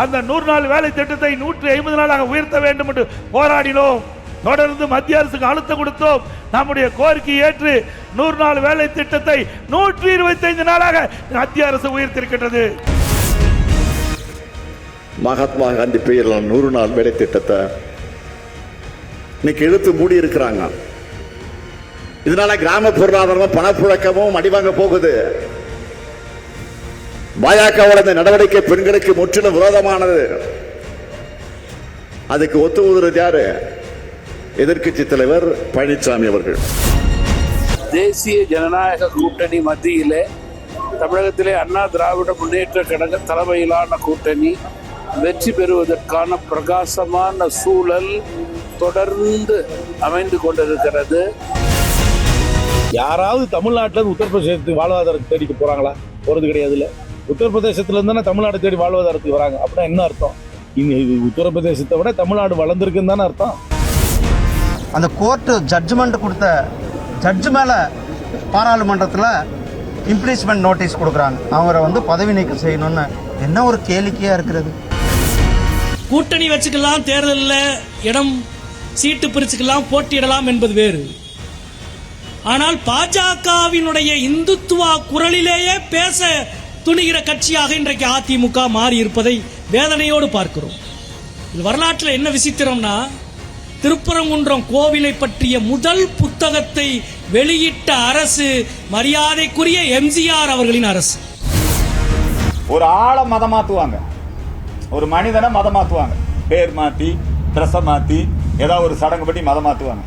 அந்த 100 நாள் வேலை திட்டத்தை 150 நாளாக உயர்த்த வேண்டும் என்று போராடினோம். தொடர்ந்து மத்திய அரசுக்கு அழுத்தம் கொடுத்தோம். நம்முடைய கோரிக்கை ஏற்று 100 நாள் வேலை திட்டத்தை 125 நாளாக மத்திய அரசு உயர்த்திருக்கின்றது. மகாத்மா காந்தி பெயரில் 100 நாள் வேலை திட்டத்தை இன்னைக்கு இழுத்து மூடி இருக்கிறாங்க. இதனால கிராம பொருளாதாரமும் பணப்புழக்கமும் அடிவாங்க போகுது. பாஜகவோட இந்த நடவடிக்கை பெண்களுக்கு முற்றிலும் விரோதமானது. அதுக்கு ஒத்து ஊதுறது யாரு? எதிர்க்கட்சி தலைவர் பழனிசாமி அவர்கள். தேசிய ஜனநாயக கூட்டணி மத்தியிலே தமிழகத்திலே அண்ணா திராவிட முன்னேற்ற கழக தலைமையிலான கூட்டணி வெற்றி பெறுவதற்கான பிரகாசமான சூழல் தொடர்ந்து அமைந்து கொண்டிருக்கிறது. யாராவது தமிழ்நாட்டில் உத்தரப்பிரதேசத்துக்கு வாழ்வாதாரத்தை தேடிக்க போறாங்களா? போறது கிடையாது. இல்ல உத்தரப்பிரதேசத்துல இருந்தானே தமிழ்நாடு தேடி வாழ்வாதாரத்துக்கு வராங்க. அப்படின்னா என்ன அர்த்தம்? உத்தரப்பிரதேசத்தை விட தமிழ்நாடு வளர்ந்துருக்குன்னு தானே அர்த்தம். அந்த கோர்ட்டு ஜட்ஜ்மெண்ட் கொடுத்த ஜட்ஜு மேலே பாராளுமன்றத்தில் இம்ப்ளீச்மெண்ட் நோட்டீஸ் கொடுக்குறாங்க. அவரை பதவி நீக்கம் செய்யணும்னு என்ன ஒரு கேளிக்கையாக இருக்கிறது. கூட்டணி வச்சுக்கலாம், தேர்தலில் இடம் சீட்டு பிரிச்சுக்கலாம், போட்டியிடலாம் என்பது வேறு. ஆனால் பாஜகவினுடைய இந்துத்துவா குரலிலேயே பேச துணிகிற கட்சியாக இன்றைக்கு அதிமுக மாறி இருப்பதை வேதனையோடு பார்க்கிறோம். இது வரலாற்றில் என்ன விசித்திரம்னா, திருப்பரங்குன்றம் கோவிலை பற்றிய முதல் புத்தகத்தை வெளியிட்ட அரசு மரியாதைக்குரிய எம்ஜிஆர் அவர்களின் அரசு. ஒரு ஆளை மதம் மாத்துவாங்க, ஒரு மனிதனை மதம் மாத்துவாங்க, பேர் மாத்தி ட்ரெஸ்ஸை மாத்தி ஏதாவது ஒரு சடங்கு பற்றி மதம் மாத்துவாங்க.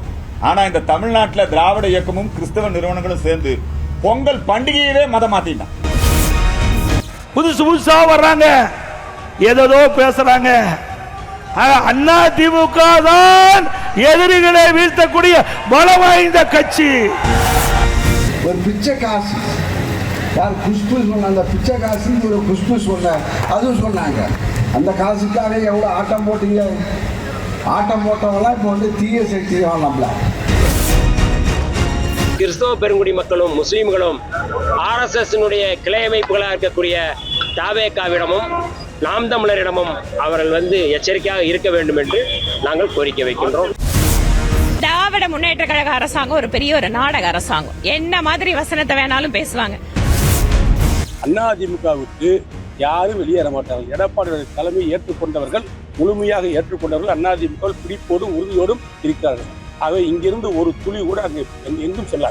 ஆனா இந்த தமிழ்நாட்டில் திராவிட இயக்கமும் கிறிஸ்தவ நிறுவனங்களும் சேர்ந்து பொங்கல் பண்டிகையவே மதம் மாத்திட்டான். புதுசு புதுசா வர்றாங்க, ஏதோ பேசுறாங்க. அண்ணா திமுக தான் எதிரிகளை வீழ்த்தக்கூடிய பலம் வாய்ந்த கட்சி. ஒரு பிச்சை காசு யார் குஷ்பு சொன்ன, அந்த பிச்சை காசு ஒரு குஷ்பு சொன்ன, அதுவும் சொன்னாங்க. அந்த காசுக்காக எவ்வளோ ஆட்டம் போட்டீங்க. ஆட்டம் போட்டவங்களாம் இப்போ தீய சக்தி நம்மள. கிறிஸ்தவ பெருங்குடி மக்களும் முஸ்லீம்களும் RSS கிளை அமைப்புகளாக இருக்கக்கூடிய தாவேகாவிடமும் நாம் தமிழரிடமும் அவர்கள் எச்சரிக்கையாக இருக்க வேண்டும் என்று நாங்கள் கோரிக்கை வைக்கின்றோம். திராவிட முன்னேற்ற கழக அரசாங்கம் ஒரு பெரிய ஒரு நாடக அரசாங்கம். என்ன மாதிரி வசனத்தை வேணாலும் பேசுவாங்க. அதிமுகவுக்கு யாரும் வெளியேற மாட்டார்கள். எடப்பாடி தலைமை ஏற்றுக்கொண்டவர்கள், முழுமையாக ஏற்றுக்கொண்டவர்கள் அதிமுக பிடிப்போடும் உறுதியோடும் இருக்கிறார்கள். ஆகவே இங்கிருந்து ஒரு துளி கூட அங்கு எங்கும் செல்ல